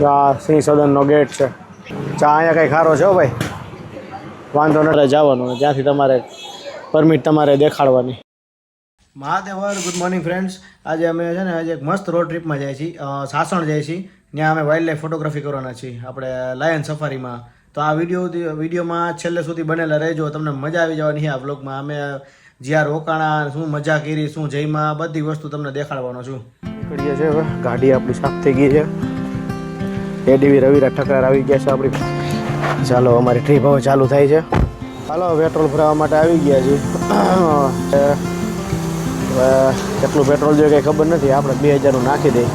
આ સિંહ સદનનો ગેટ છે. ચા અહીંયા કંઈ ખારો છે ભાઈ, વાંધો નથી જવાનું, ત્યાંથી તમારે પરમિટ તમારે દેખાડવાની. મહાદેવર ગુડ મોર્નિંગ ફ્રેન્ડ્સ. આજે અમે છે ને આજે એક મસ્ત રોડ ટ્રીપમાં જાય છીએ, સાસણ જાય છીએ. ત્યાં અમે વાઇલ્ડ લાઈફ ફોટોગ્રાફી કરવાના છીએ આપણે લાયન સફારીમાં. તો આ વિડીયોમાં છેલ્લે સુધી બનેલા રહેજો, તમને મજા આવી જવાની આ વ્લોગમાં. અમે જ્યાં રોકાણા, શું મજા કરી, શું જઈમાં, બધી વસ્તુ તમને દેખાડવાનો છું. નીકળીએ છીએ હવે, ગાડી આપણી સાફ થઈ ગઈ છે. એડીવી રવિરાજ ઠકરાર આવી ગયા છે આપણી. ચાલો અમારી ટ્રીપ હવે ચાલુ થાય છે. ચાલો પેટ્રોલ ભરાવવા માટે આવી ગયા છીએ. કેટલું પેટ્રોલ જોઈએ કંઈ ખબર નથી, આપણે 2000નું નાખી દઈએ.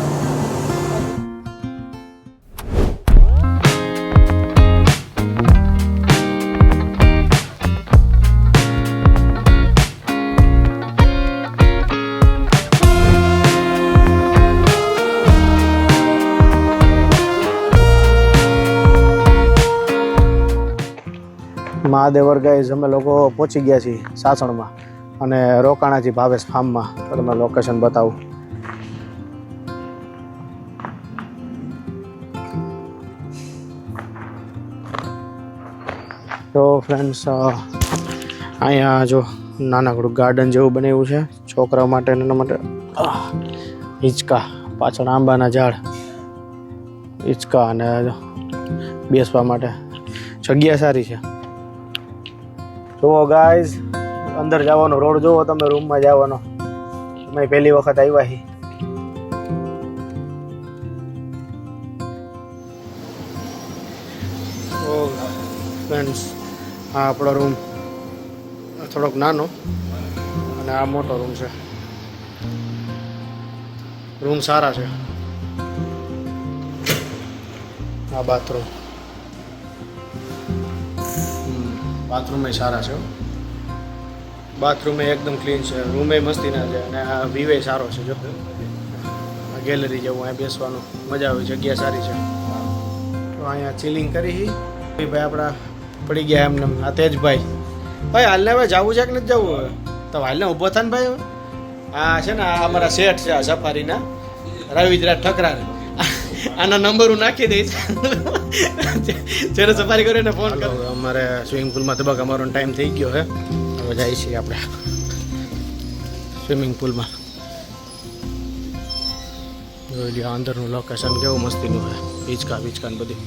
મહાદેવર ગાઈઝ અમે લોકો પહોંચી ગયા છીએ સાસણમાં અને રોકાણા છીએ ભાવેશ ફાર્મમાં. તો તમને લોકેશન બતાવું. તો ફ્રેન્ડ્સ અહીંયા જો નાનકડું ગાર્ડન જેવું બનાવ્યું છે છોકરાઓ માટે. એના માટે હિંચકા, પાછળ આંબાના ઝાડ, હિંચકા અને બેસવા માટે જગ્યા સારી છે. જુઓ ગાઈઝ, અંદર જવાનો રોડ જુઓ તમે, રૂમમાં જવાનો. અમે પહેલી વખત આવ્યા છીએ. તો ફ્રેન્ડ્સ આ આપણો રૂમ થોડોક નાનો અને આ મોટો રૂમ છે. રૂમ સારા છે. આ બાથરૂમ, બાથરૂમ સારા છે. બાથરૂમ એકદમ ક્લીન છે. રૂમે મસ્તીના છે અને આ વ્યૂ સારો છે. જો આ ગેલેરી જેવું, અહીંયા બેસવાનું મજા આવે, જગ્યા સારી છે. તો અહીંયા ચિલિંગ કરી ભાઈ. આપણા પડી ગયા એમને આ તેજભાઈ. ભાઈ હાલને હવે જવું છે કે નથી જવું? હવે તો હાલને ઊભો થાય ને ભાઈ. આ છે ને આ અમારા શેઠ છે, આ સફારીના રવિરાજ ઠકરાર. આના નંબર હું નાખી દઈશ, જ્યારે સફારી કરે ને ફોન કરો. અમારે સ્વિમિંગ પુલમાં તબક અમારો ટાઈમ થઈ ગયો છે. હવે જાય છીએ આપણે સ્વિમિંગ પુલમાં. જોઈ લ્યો અંદરનું લોકેશન કેવું મસ્તીનું છે. હિંચકા ને બધી.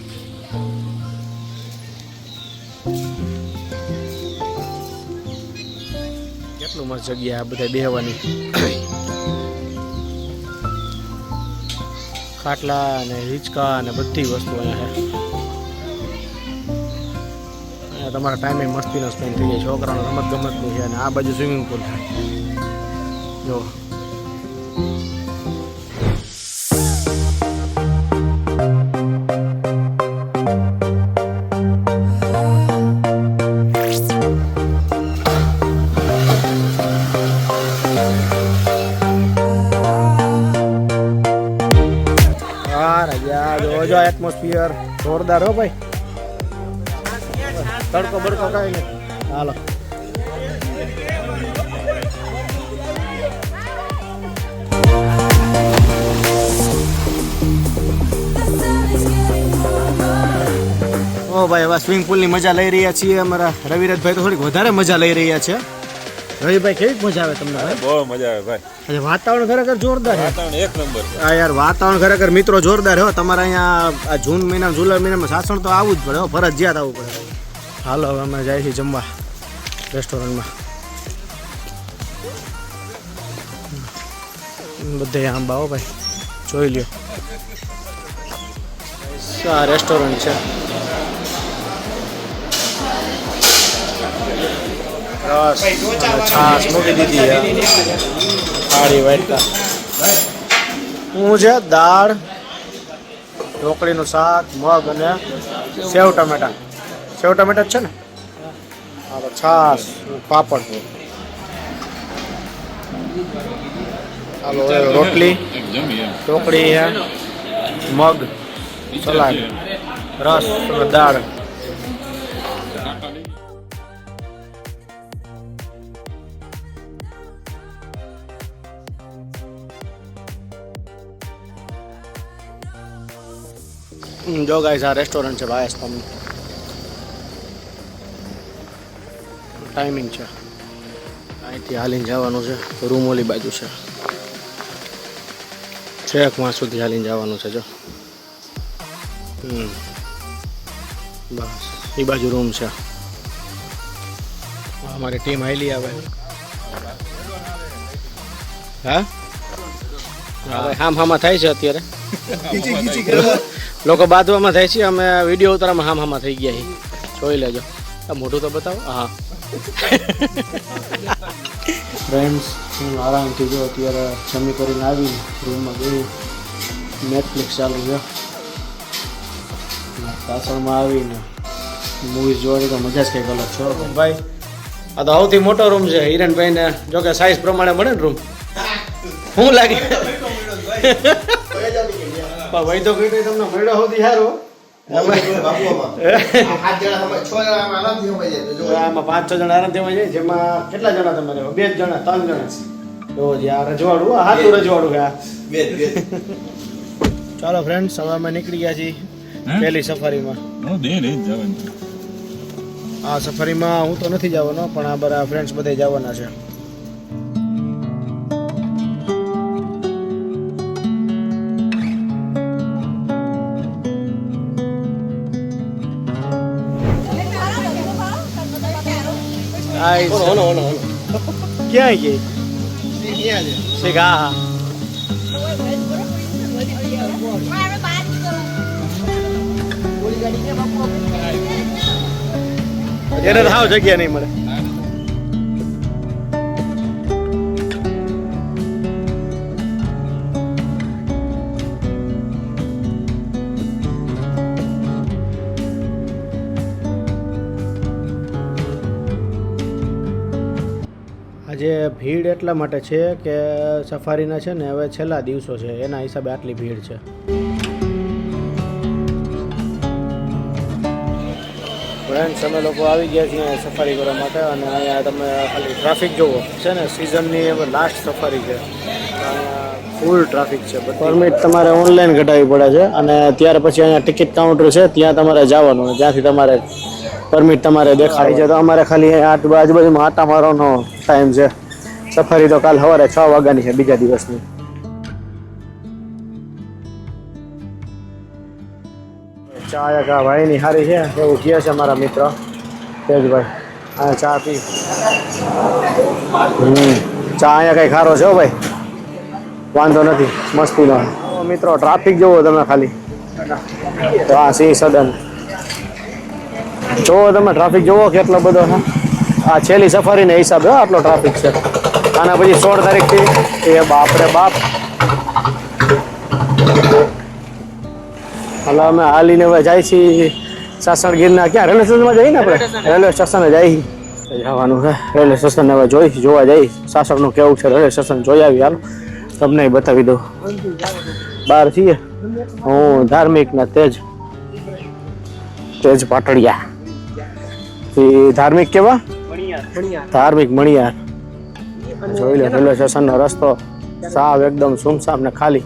કેટલું મસ્ત જગ્યા બધા બેહવાની. ખાટલા અને હિંચકા અને બધી વસ્તુ અહીંયા છે. અહીંયા તમારા ટાઈમે મસ્તીનો સ્પેન્ડ થઈ જાય. છોકરાનો રમતગમતનું છે અને આ બાજુ સ્વિમિંગ પુલ છે. જો જો એટમોસ્ફિયર જોરદાર હો ભાઈ. તડકો બડકો કાંઈ નહીં. હાલો ઓ ભાઈ, હવે સ્વિમિંગ પુલની મજા લઈ રહ્યા છીએ. અમારા રવિરાજભાઈ તો થોડીક વધારે મજા લઈ રહ્યા છે. રવિભાઈ કેવી મજા આવે તમને? બહુ મજા આવે ભાઈ. વાતાવરણ ખરેખર જોરદાર છે. વાતાવરણ એક નંબર. હા યાર, વાતાવરણ ખરેખર મિત્રો જોરદાર હો. તમારે અહીંયા આ જૂન મહિના, જુલાઈ મહિનામાં સાસણ તો આવવું જ પડે હો, ફરજિયાત આવવું પડે. હાલો હવે અમે જાય છીએ જમવા રેસ્ટોરન્ટમાં. બધે આંબા હો ભાઈ, જોઈ લ્યો. આ રેસ્ટોરન્ટ છે. રસ છાશ મૂકી દીધી છે. થાળી વાટકા. હું છે દાળ, ઢોકળીનું શાક, મગ અને સેવ ટમેટા. સેવ ટમેટા જ છે ને? હા, છાશ, પાપડ. હાલો રોટલી, ઢોકળી છે, મગ, સલાડ, રસ અને દાળ. જો ગાઈસ આ રેસ્ટોરન્ટ છે ભાયસ્તમનું. ટાઈમિંગ છે અહીંથી હાલીને જવાનું છે. રૂમ ઓલી બાજુ છે. છેક માં સુધી હાલીને જવાનું છે. જો બસ એ બાજુ રૂમ છે. અમારી ટીમ હાલી આવે. હા હામાં થાય છે અત્યારે. લોકો બાંધવામાં થાય છે. અમે વિડીયો ઉતારવામાં હામાં થઈ ગયા છીએ. જોઈ લેજો. મોઢું તો બતાવો. હા ફ્રેન્ડ્સ હું આરામથી જો અત્યારે જમી કરીને આવી રૂમમાં ગયું. નેટફ્લિક્સ ચાલુ છે. પાછળમાં આવીને મૂવીઝ જોવાની તો મજા જ કંઈક અલગ છે ભાઈ. આ તો સૌથી મોટો રૂમ છે હિરણભાઈને. જો કે સાઇઝ પ્રમાણે મળે ને રૂમ. શું લાગે ભાઈ તો કઈ તમને મળ્યો સૌથી સારો. આમાં 5-6 જણા આરામથી જાય. જેમાં કેટલા જણા તમે 2 જણા 3 જણા તો રજવાડું હાથું રજવાડું ચાલો ફ્રેન્ડ્સ હવે અમે નીકળી ગયા છીએ પહેલી સફારીમાં. આ સફારીમાં હું તો નથી જવાનો પણ આ બધા ફ્રેન્ડ્સ બધા જવાના છે. ક્યાં ગઈ શીખા એને થાવ જગ્યા નહીં મળે. આજે ભીડ એટલા માટે છે કે સફારીના છે ને હવે છેલ્લા દિવસો છે એના હિસાબે આટલી ભીડ છે. ફ્રેન્ડ્સ અમે લોકો આવી ગયા છીએ સફારી કરવા માટે અને અહીંયા તમે ખાલી ટ્રાફિક જુઓ છે ને. સિઝનની હવે લાસ્ટ સફારી છે. ફૂલ ટ્રાફિક છે. પરમિટ તમારે ઓનલાઈન કઢાવવી પડે છે અને ત્યાર પછી અહીંયા ટિકિટ કાઉન્ટર છે ત્યાં તમારે જવાનું. ત્યાંથી તમારે પરમિટ તમારે દેખાડી છે. તો અમારે ખાલી આજુબાજુમાં આટા મારવાનો ટાઈમ છે. સફારી તો કાલ સવારે 6 વાગ્યાની છે બીજા દિવસની. ચા એક આ ભાઈની સારી છે એવું કહે છે મારા મિત્ર તેજભાઈ. આ ચા પી. ચા અહીંયા કંઈ ખારો છે ભાઈ. વાંધો નથી મસ્તીનો. મિત્રો ટ્રાફિક જોવો તમે ખાલી. તો આ સિંહ સદન જોવો તમે. ટ્રાફિક જોવો કેટલો બધો છે. આ છેલ્લી સફારીને હિસાબે આટલો ટ્રાફિક છે. આના પછી 16 તારીખથી એ બાપરે બાપ. હાલ અમે હાલીને હવે જાય છીએ સાસણ ગીરના. ક્યાં રેલવે સ્ટેશનમાં જઈએ ને આપણે? રેલવે સ્ટેશને જઈએ જવાનું છે. રેલવે સ્ટેશન હવે જોવા જઈએ સાસણનું કેવું છે. રેલવે સ્ટેશન જોઈ આવી. હાલો તમને બતાવી દઉં. બહાર છીએ હું ધાર્મિક ના તેજ પાટડિયા. ધાર્મિક કેવા? ધાર્મિક મણિયાર. જોઈ લે રેલવે સ્ટેશનનો રસ્તો સાવ એકદમ સુમસામ ને ખાલી.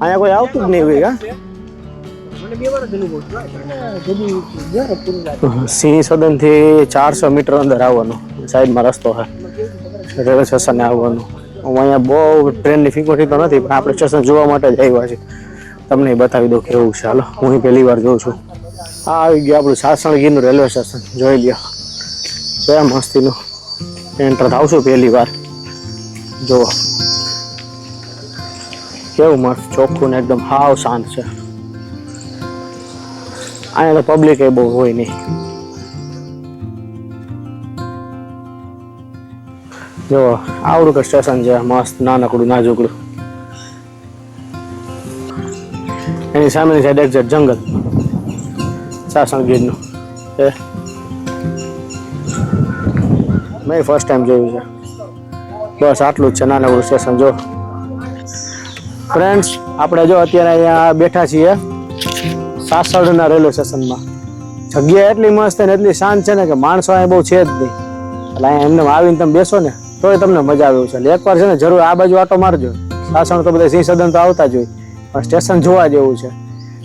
અહીંયા કોઈ આવતું જ નહીં હોય. સિંહ સદન થી 400 મીટર અંદર આવવાનું. સાઈડમાં રસ્તો છે રેલવે સ્ટેશને આવવાનું. અહીંયા બહુ ટ્રેનની ફિકવટી તો નથી પણ આપણે સ્ટેશન જોવા માટે જ આવ્યા છીએ. તમને બતાવી દઉં કેવું છે. હાલો હું પહેલી વાર જોઉં છું. આ આવી ગયું આપણું સાસણગીરનું રેલવે સ્ટેશન. જોઈ લ્યો છે મસ્તીનું. એન્ટર થાવ છું પહેલી વાર. જુઓ કેવું મસ્ત ચોખ્ખું ને એકદમ હાવ શાંત છે. અહીંયા તો પબ્લિક એ બહુ હોય નહીં. જો આવડું કે સ્ટેશન છે મસ્ત નાનકડું નાજુકડું. એની સામેની સાઈડ એક્ઝેક્ટ જંગલ સાસણગીરનું છે. મેં ફર્સ્ટ ટાઈમ જોયું છે. બસ આટલું જ છે નાનકડું સ્ટેશન. જો ફ્રેન્ડ્સ આપણે જો અત્યારે અહીંયા બેઠા છીએ સાસણના રેલવે સ્ટેશનમાં. જગ્યા એટલી મસ્ત ને એટલી શાંત છે ને કે માણસો અહીંયા બહુ છે જ નહીં. એટલે અહીંયા એમને આવીને તમે બેસો ને તોય તમને મજા આવે છે. એટલે એકવાર છે ને જરૂર આ બાજુ આટો મારજો. સાસણ તો બધા સિંહ સદન તો આવતા જ હોય પણ સ્ટેશન જોવા જેવું છે.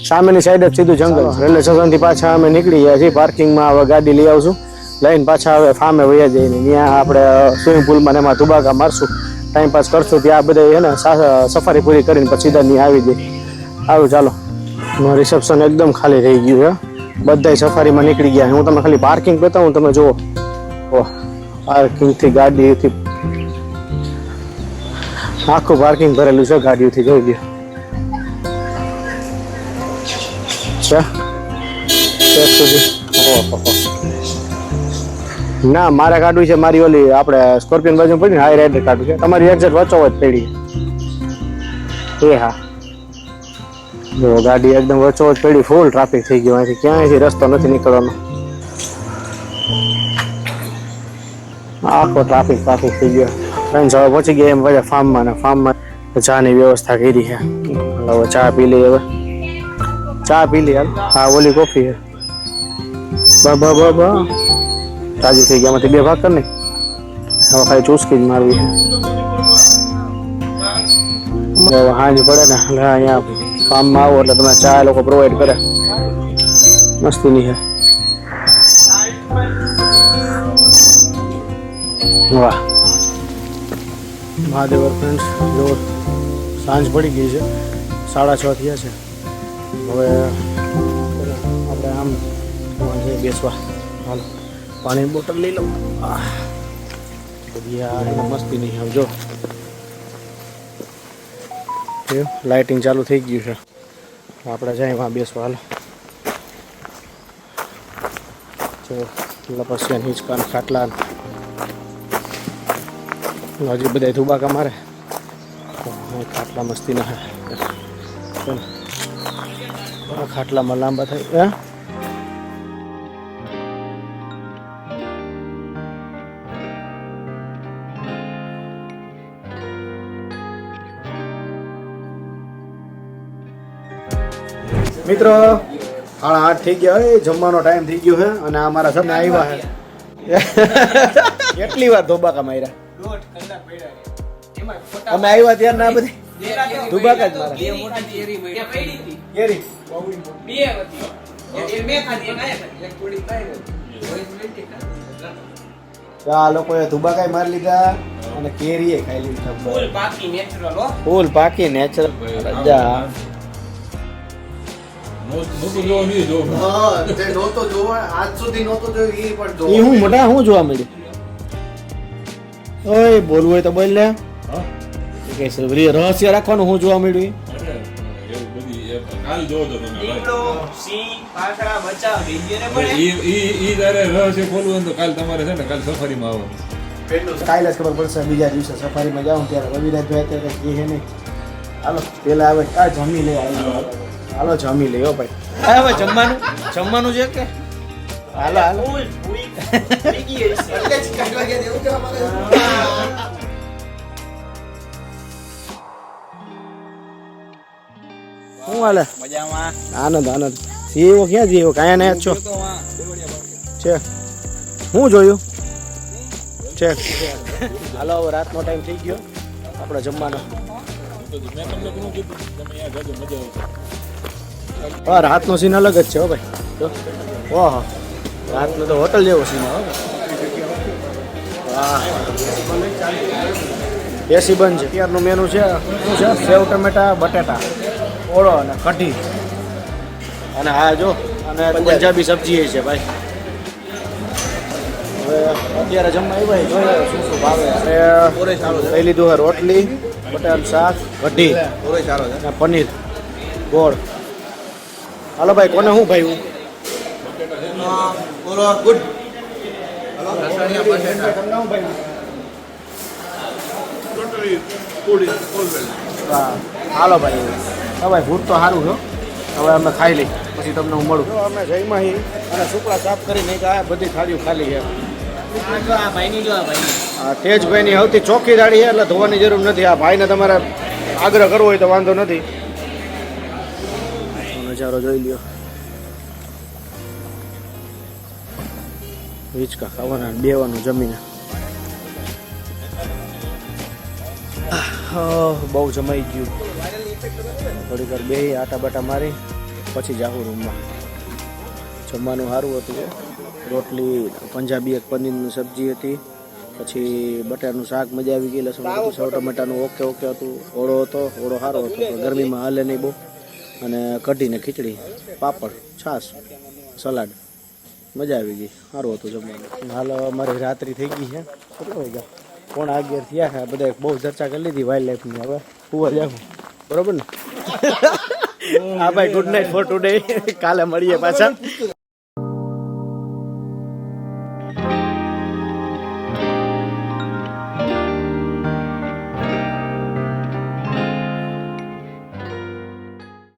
સામેની સાઈડ જ સીધું જંગલ. રેલવે સ્ટેશનથી પાછા અમે નીકળી ગયા છીએ. પાર્કિંગમાં હવે ગાડી લઈ આવશું, લઈને પાછા હવે ફાર્મે વયા જઈને ત્યાં આપણે સ્વિમિંગ પુલમાં એમાં ધુબાકા મારશું, ટાઈમ પાસ કરશું. ત્યાં બધા છે ને સફારી પૂરી કરીને પછી સીધા ત્યાં આવી જઈએ. આવું ચાલો. રિસેપ્શન એકદમ ખાલી થઈ ગયું છે, બધા સફારીમાં નીકળી ગયા. હું તમને ખાલી પાર્કિંગ બતાવું, તમે જુઓ. ઓહ, પાર્કિંગથી ગાડીથી આખું પાર્કિંગ ભરેલું છે ગાડીઓથી. જોઈ લ્યો ના, મારે કાઢવું છે મારી ઓલી આપણે સ્કોર્પિયન બાજુ પડી ને હાઈ રાઈડર કાઢવું છે. તમારી એક્ઝેક્ટ વચ્ચોવચ પડી. એ હા, જો ગાડી એકદમ વચ્ચોવચ પડી, ફૂલ ટ્રાફિક થઈ ગયો. અહીંથી ક્યાંયથી રસ્તો નથી નીકળવાનો, આખો ટ્રાફિક થઈ ગયો. ફ્રેન્ડ્સ હવે પહોંચી ગયા એમ બધા ફાર્મમાં, ને ફાર્મમાં ચાની વ્યવસ્થા કરી છે. હવે ચા પી લઈએ. હવે ચા પી લઈએ. હા, ઓલી કોફી છે. તાજી થઈ ગયા. એમાંથી 2 ભાગ કરી. હવે ખાલી ચૂસકી જ મારવી છે. હાંજ પડે ને અહીંયા ફાર્મમાં આવો એટલે તમે ચા લોકો પ્રોવાઈડ કરે. મસ્તીની છે. વાહ મહાદેવ. ફ્રેન્ડ્સ જો સાંજ પડી ગઈ છે, 6:30 થયા છે. હવે આપણે આમ બેસવા. હાલો, પાણીની બોટલ લઈ લઉં. બધી આ મસ્તી નહીં. આવજો. લાઇટિંગ ચાલુ થઈ ગયું છે, આપણે જાય વાં બેસવા. હાલો, જો લપસ્યા હિંચકા ખાટલા. હજી બધા ધુબાકા મારે. ખાટલા મસ્તી ના ખાટલામાં લાંબા થાય. મિત્રો 8:30 થઈ ગયા. જમવાનો ટાઈમ થઈ ગયો છે અને આ મારા સપના આવ્યા છે. કેટલી વાર ધોબાકા માર્યા. અમે આવ્યા ત્યાં ના બધી ધુબાકા જ મારા. આ લોકોએ ધુબાકા મારી લીધા અને કેરીએ ખાઈ લીધા. ફૂલ પાકી નેચરલ. હું મોટા હું જોવા મળ્યું. ઓય બોલવું હોય તો બોલ લે. રહસ્ય રાખવાનું હું જોવા મળ્યું. કાલે જ ખબર પડશે. બીજા દિવસે સફારીમાં જાઉં ત્યારે રવિરાજભાઈ અત્યારે કઈ કહે નહીં. હાલો પેલા આવે આ જમી લે. હાલો જમી લે ભાઈ. હવે જમવાનું છે કે હાલો હાલો. શું હાલે? મજામાં. આનંદ. સીવો ક્યાં જીવો? કાયા ને છો છે? હું જોયું છે. હાલો હવે રાતનો ટાઈમ થઈ ગયો આપણે જમવાનો. હા, રાતનો સીન અલગ જ છે હો ભાઈ. ઓહો, રાતનો તો હોટલ જેવો સીન. એસી બંધ છે. અત્યારનું મેનુ છે શું છે? સેવ ટમેટા બટેટા ઓળો અને કઢી અને હા જો અને પંજાબી સબ્જી છે ભાઈ. હવે અત્યારે જમવા ભાઈ જોઈએ શું ભાવે. લઈ લીધું છે રોટલી, બટાટાનું શાક, કઢી, પનીર, ગોળ. હાલો ભાઈ, કોને શું ભાઈ? ગુડ. હાલો ભાઈ. હા ભાઈ, ફૂડ તો સારું છે. હવે અમે ખાઈ લઈ પછી તમને હું મળું. અમે જઈમાં અને સુપડા સાફ કરી નહીં. આ બધી થાળીઓ ખાલી છે. તેજભાઈની સૌથી ચોખ્ખી થાળી છે એટલે ધોવાની જરૂર નથી. આ ભાઈને તમારે આગ્રહ કરવો હોય તો વાંધો નથી. નજારો જોઈ લ્યો. હિંચકા ખાવાના, બેવાનું જમીને. બહુ જમાઈ ગયું. થોડીક વાર બે આટા બાટા મારી પછી જાઉં રૂમમાં. જમવાનું સારું હતું, રોટલી પંજાબી એક પનીરની સબ્જી હતી, પછી બટાટાનું શાક મજા આવી ગઈ, લસણ સેવ ટમેટાનું ઓકે હતું, ઓળો હતો, ઓળો સારો હતો, ગરમીમાં હાલે નહીં બહુ, અને કઢીને ખીચડી, પાપડ, છાશ, સલાડ, મજા આવી ગઈ, સારું હતું જમવાનું. હાલ અમારી રાત્રિ થઈ ગઈ છે, કેટલો વાગ્યા 11:30 થયા છે. બધા બહુ ચર્ચા કરી લીધી વાઇલ્ડ લાઈફની, હવે સુવા જાવ બરોબર ને. હા ભાઈ, ગુડ નાઇટ ફોર ટુડે. કાલે મળીએ પાછા.